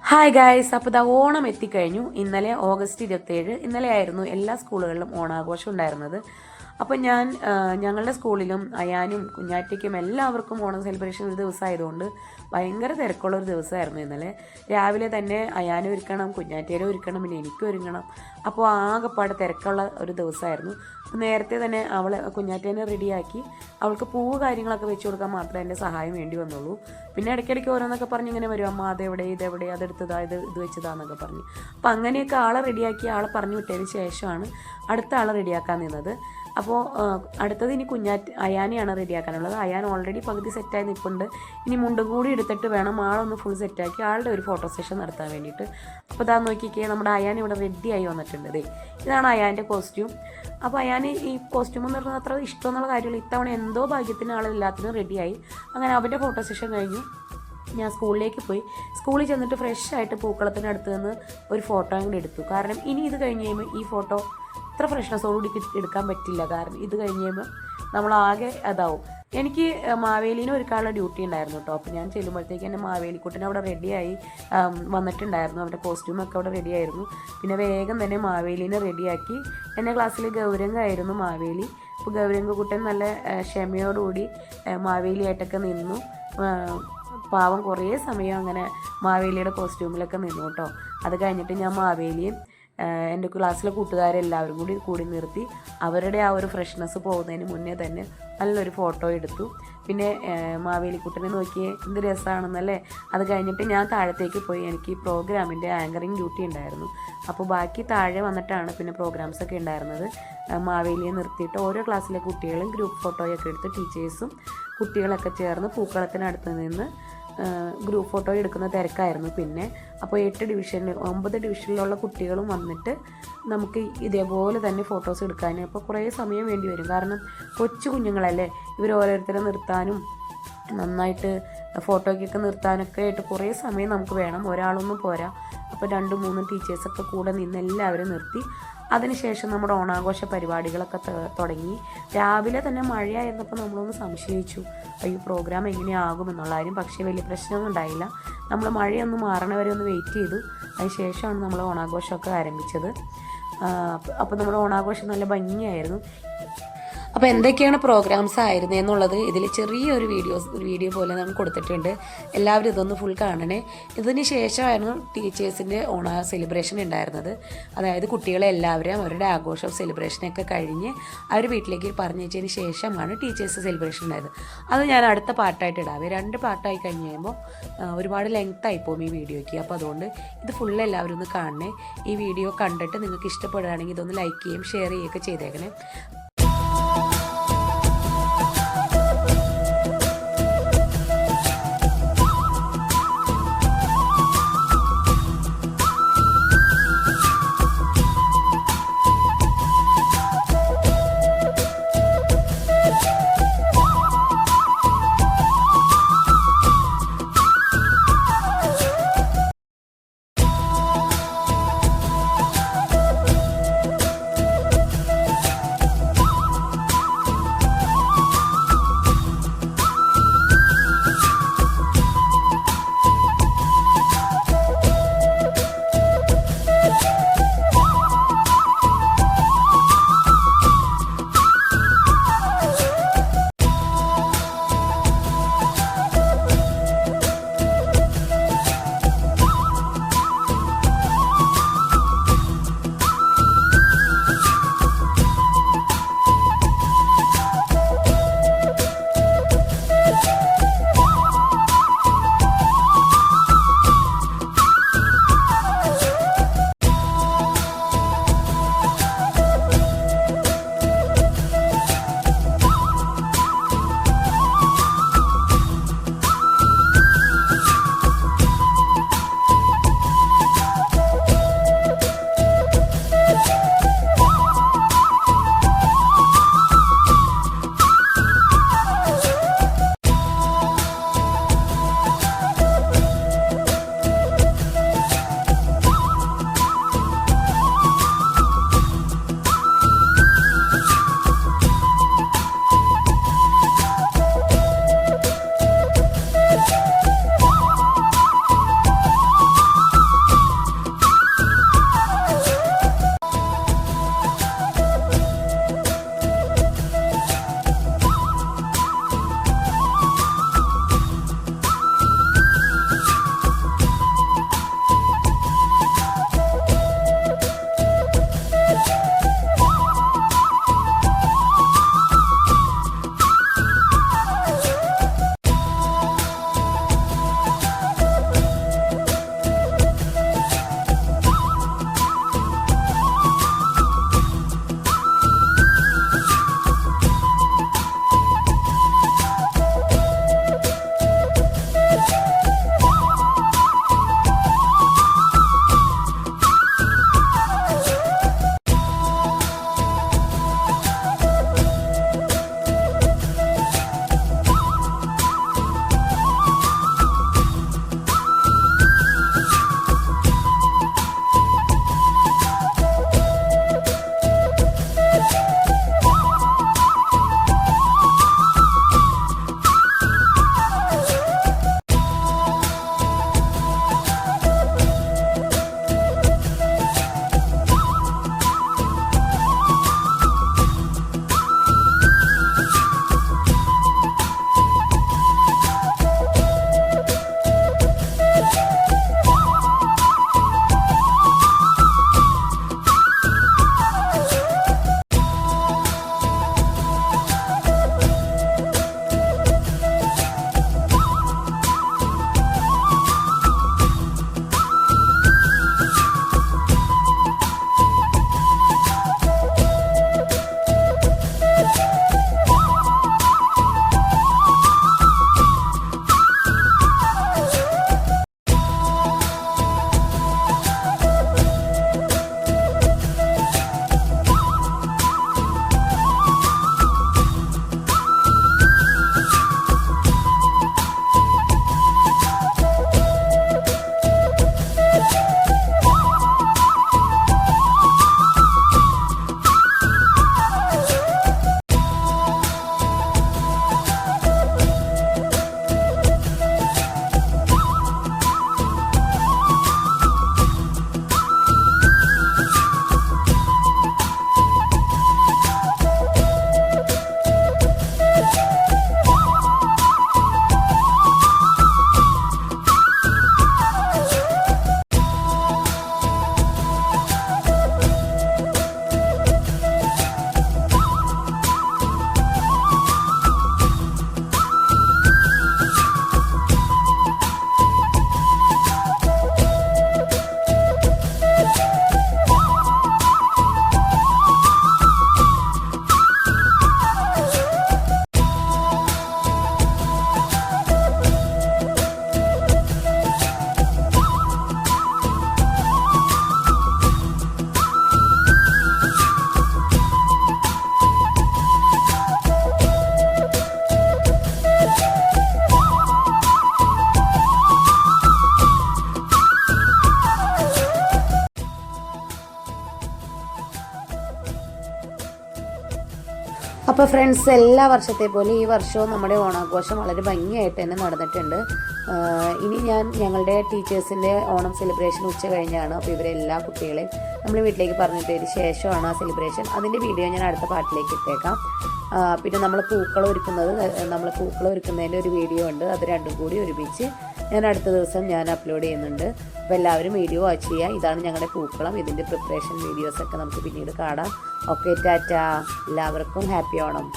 Hi guys, അപ്പോൾ ദാ ഓണം എത്തിക്കഴിഞ്ഞു. ഇന്നലെ ഓഗസ്റ്റ് 27 ഇന്നലെയായിരുന്നു എല്ലാ സ്കൂളുകളിലും ഓണാഘോഷം ഉണ്ടായിരുന്നത്. അപ്പോൾ ഞങ്ങളുടെ സ്കൂളിലും അയാനും കുഞ്ഞാറ്റയ്ക്കും എല്ലാവർക്കും ഓണം സെലിബ്രേഷൻ ഒരു ദിവസമായതുകൊണ്ട് ഭയങ്കര തിരക്കുള്ളൊരു ദിവസമായിരുന്നു ഇന്നലെ. രാവിലെ തന്നെ അയാനും ഒരുക്കണം, കുഞ്ഞാറ്റേനും ഒരുക്കണം, പിന്നെ എനിക്കും ഒരുങ്ങണം. അപ്പോൾ ആകെപ്പാട് തിരക്കുള്ള ഒരു ദിവസമായിരുന്നു. നേരത്തെ തന്നെ കുഞ്ഞാറ്റേനെ റെഡിയാക്കി അവൾക്ക് പൂവ് കാര്യങ്ങളൊക്കെ വെച്ച് കൊടുക്കാൻ മാത്രമേ എൻ്റെ സഹായം വേണ്ടി വന്നുള്ളൂ. പിന്നെ ഇടയ്ക്കിടയ്ക്ക് ഓരോന്നൊക്കെ പറഞ്ഞ് ഇങ്ങനെ വരും, അമ്മ അതെവിടെ ഇതെവിടെ അതെടുത്തതാ ഇത് വെച്ചതാന്നൊക്കെ പറഞ്ഞ്. അപ്പം അങ്ങനെയൊക്കെ ആളെ റെഡിയാക്കി ആളെ പറഞ്ഞു വിട്ടതിന് ശേഷമാണ് അടുത്ത ആളെ റെഡിയാക്കാൻ നിന്നത്. അപ്പോൾ അടുത്തത് ഇനി അയാനെയാണ് റെഡിയാക്കാനുള്ളത്. അയാൻ ഓൾറെഡി പകുതി സെറ്റായി നിൽപ്പുണ്ട്. ഇനി മുണ്ടും കൂടി എടുത്തിട്ട് വേണം ആളൊന്ന് ഫുൾ സെറ്റാക്കി ആളുടെ ഒരു ഫോട്ടോ സെഷൻ നടത്താൻ വേണ്ടിയിട്ട്. അപ്പോൾ ഇതാ നോക്കിക്കേ, നമ്മുടെ അയാൻ ഇവിടെ റെഡിയായി വന്നിട്ടുണ്ട്. ഇതാണ് അയാൻ്റെ കോസ്റ്റ്യൂം. അപ്പോൾ അയാൻ ഈ കോസ്റ്റ്യൂം എന്ന് പറഞ്ഞാൽ അത്ര ഇഷ്ടമെന്നുള്ള കാര്യമില്ല. ഇത്തവണ എന്തോ ഭാഗ്യത്തിന് ആളെല്ലാത്തിനും റെഡിയായി. അങ്ങനെ അവൻ്റെ ഫോട്ടോ സെഷൻ കഴിഞ്ഞു. ഞാൻ സ്കൂളിലേക്ക് പോയി. സ്കൂളിൽ ചെന്നിട്ട് ഫ്രഷായിട്ട് പൂക്കളത്തിനടുത്ത് നിന്ന് ഒരു ഫോട്ടോ കൂടി എടുത്തു. കാരണം ഇനി ഇത് കഴിഞ്ഞ് കഴിയുമ്പോൾ ഈ ഫോട്ടോ ഇത്ര ഫ്രഷ്നെസ്സോടുകൂടി എടുക്കാൻ പറ്റില്ല. കാരണം ഇത് കഴിഞ്ഞ് കഴിയുമ്പോൾ നമ്മളാകെ അതാവും. എനിക്ക് മാവേലിനെ ഒരുക്കാനുള്ള ഡ്യൂട്ടി ഉണ്ടായിരുന്നു കേട്ടോ. അപ്പോൾ ഞാൻ ചെല്ലുമ്പോഴത്തേക്ക് എൻ്റെ മാവേലിക്കുട്ടനെ അവിടെ റെഡിയായി വന്നിട്ടുണ്ടായിരുന്നു. അവൻ്റെ കോസ്റ്റ്യൂമൊക്കെ അവിടെ റെഡിയായിരുന്നു. പിന്നെ വേഗം തന്നെ മാവേലിനെ റെഡിയാക്കി. എൻ്റെ ക്ലാസ്സിൽ ഗൗരംഗായിരുന്നു മാവേലി. അപ്പോൾ ഗൗരംഗക്കുട്ടൻ നല്ല ക്ഷമയോടുകൂടി മാവേലിയായിട്ടൊക്കെ നിന്നു. പാവം കുറേ സമയം അങ്ങനെ മാവേലിയുടെ കോസ്റ്റ്യൂമിലൊക്കെ നിന്നു കേട്ടോ. അത് കഴിഞ്ഞിട്ട് ഞാൻ മാവേലിയും എൻ്റെ ക്ലാസ്സിലെ കൂട്ടുകാരെല്ലാവരും കൂടി നിർത്തി അവരുടെ ആ ഒരു ഫ്രഷ്നെസ് പോകുന്നതിന് മുന്നേ തന്നെ നല്ലൊരു ഫോട്ടോ എടുത്തു. പിന്നെ മാവേലിക്കുട്ടനെ നോക്കിയേ എന്ത് രസമാണെന്നല്ലേ. അത് കഴിഞ്ഞിട്ട് ഞാൻ താഴത്തേക്ക് പോയി. എനിക്ക് പ്രോഗ്രാമിൻ്റെ ആങ്കറിങ് ഡ്യൂട്ടി ഉണ്ടായിരുന്നു. അപ്പോൾ ബാക്കി താഴെ വന്നിട്ടാണ് പിന്നെ പ്രോഗ്രാംസൊക്കെ ഉണ്ടായിരുന്നത്. മാവേലിയെ നിർത്തിയിട്ട് ഓരോ ക്ലാസ്സിലെ കുട്ടികളും ഗ്രൂപ്പ് ഫോട്ടോയൊക്കെ എടുത്ത് ടീച്ചേഴ്സും കുട്ടികളൊക്കെ ചേർന്ന് പൂക്കളത്തിനടുത്ത് നിന്ന് ഗ്രൂപ്പ് ഫോട്ടോ എടുക്കുന്ന തിരക്കായിരുന്നു. പിന്നെ അപ്പോൾ 9 ഡിവിഷനിലുള്ള കുട്ടികളും വന്നിട്ട് നമുക്ക് ഇതേപോലെ തന്നെ ഫോട്ടോസ് എടുക്കാൻ അപ്പോൾ കുറേ സമയം വേണ്ടി വരും. കാരണം കൊച്ചു കുഞ്ഞുങ്ങളല്ലേ, ഇവർ ഓരോരുത്തരെ നിർത്താനും നന്നായിട്ട് ഫോട്ടോയ്ക്കൊക്കെ നിർത്താനൊക്കെ ആയിട്ട് കുറേ സമയം നമുക്ക് വേണം. ഒരാളൊന്നും പോരാ. അപ്പോൾ 2-3 ടീച്ചേഴ്സൊക്കെ കൂടെ നിന്ന് എല്ലാവരും നിർത്തി. അതിനുശേഷം നമ്മുടെ ഓണാഘോഷ പരിപാടികളൊക്കെ തുടങ്ങി. രാവിലെ തന്നെ മഴയായിരുന്നപ്പോൾ നമ്മളൊന്ന് സംശയിച്ചു, അയ്യോ പ്രോഗ്രാം എങ്ങനെയാകുമെന്നുള്ള കാര്യം. പക്ഷേ വലിയ പ്രശ്നമൊന്നും ഉണ്ടായില്ല. നമ്മൾ മഴയൊന്ന് മാറണവരെ ഒന്ന് വെയിറ്റ് ചെയ്തു. അതിന് ശേഷമാണ് നമ്മൾ ഓണാഘോഷമൊക്കെ ആരംഭിച്ചത്. അപ്പോൾ നമ്മുടെ ഓണാഘോഷം നല്ല ഭംഗിയായിരുന്നു. അപ്പോൾ എന്തൊക്കെയാണ് പ്രോഗ്രാംസ് ആയിരുന്നത് എന്നുള്ളത് ഇതിൽ ചെറിയൊരു വീഡിയോ പോലെ നമ്മൾ കൊടുത്തിട്ടുണ്ട്. എല്ലാവരും ഇതൊന്ന് ഫുൾ കാണണേ. ഇതിന് ശേഷമായിരുന്നു ടീച്ചേഴ്സിൻ്റെ ഓണ സെലിബ്രേഷൻ ഉണ്ടായിരുന്നത്. അതായത് കുട്ടികളെ എല്ലാവരും അവരുടെ ആഘോഷം സെലിബ്രേഷനൊക്കെ കഴിഞ്ഞ് അവർ വീട്ടിലേക്ക് പറഞ്ഞതിന് ശേഷമാണ് ടീച്ചേഴ്സ് സെലിബ്രേഷൻ ഉണ്ടായത്. അത് ഞാൻ അടുത്ത പാർട്ടായിട്ട് ഇടാവേ. 2 പാർട്ടായി കഴിഞ്ഞ് കഴിയുമ്പോൾ ഒരുപാട് ലെങ്ത് ആയിപ്പോവും ഈ വീഡിയോയ്ക്ക്. അപ്പോൾ അതുകൊണ്ട് ഇത് ഫുൾ എല്ലാവരും ഒന്ന് കാണണേ. ഈ വീഡിയോ കണ്ടിട്ട് നിങ്ങൾക്ക് ഇഷ്ടപ്പെടുകയാണെങ്കിൽ ഇതൊന്ന് ലൈക്ക് ചെയ്യുകയും ഷെയർ ചെയ്യുകയൊക്കെ ചെയ്തേക്കണേ. അപ്പോൾ ഫ്രണ്ട്സ്, എല്ലാ വർഷത്തെ പോലെ ഈ വർഷവും നമ്മുടെ ഓണാഘോഷം വളരെ ഭംഗിയായിട്ട് തന്നെ നടന്നിട്ടുണ്ട്. ഇനി ഞാൻ ഞങ്ങളുടെ ടീച്ചേഴ്സിൻ്റെ ഓണം സെലിബ്രേഷൻ ഉച്ച കഴിഞ്ഞാണ്. അപ്പോൾ ഇവരെല്ലാ കുട്ടികളെയും നമ്മൾ വീട്ടിലേക്ക് പറഞ്ഞിട്ടതിന് ശേഷമാണ് ആ സെലിബ്രേഷൻ. അതിൻ്റെ വീഡിയോ ഞാൻ അടുത്ത പാട്ടിലേക്ക് ഇട്ടേക്കാം. പിന്നെ നമ്മൾ പൂക്കളം ഒരുക്കുന്നതിൻ്റെ ഒരു വീഡിയോ ഉണ്ട്. അത് രണ്ടും കൂടി ഒരുമിച്ച് ഞാൻ അടുത്ത ദിവസം ഞാൻ അപ്ലോഡ് ചെയ്യുന്നുണ്ട്. അപ്പോൾ എല്ലാവരും വീഡിയോ വാച്ച് ചെയ്യുക. ഇതാണ് ഞങ്ങളുടെ പൂക്കളം. ഇതിൻ്റെ പ്രിപ്പറേഷൻ വീഡിയോസൊക്കെ നമുക്ക് പിന്നീട് കാണാം. ഓക്കെ, ടാറ്റ. എല്ലാവർക്കും ഹാപ്പി ഓണം.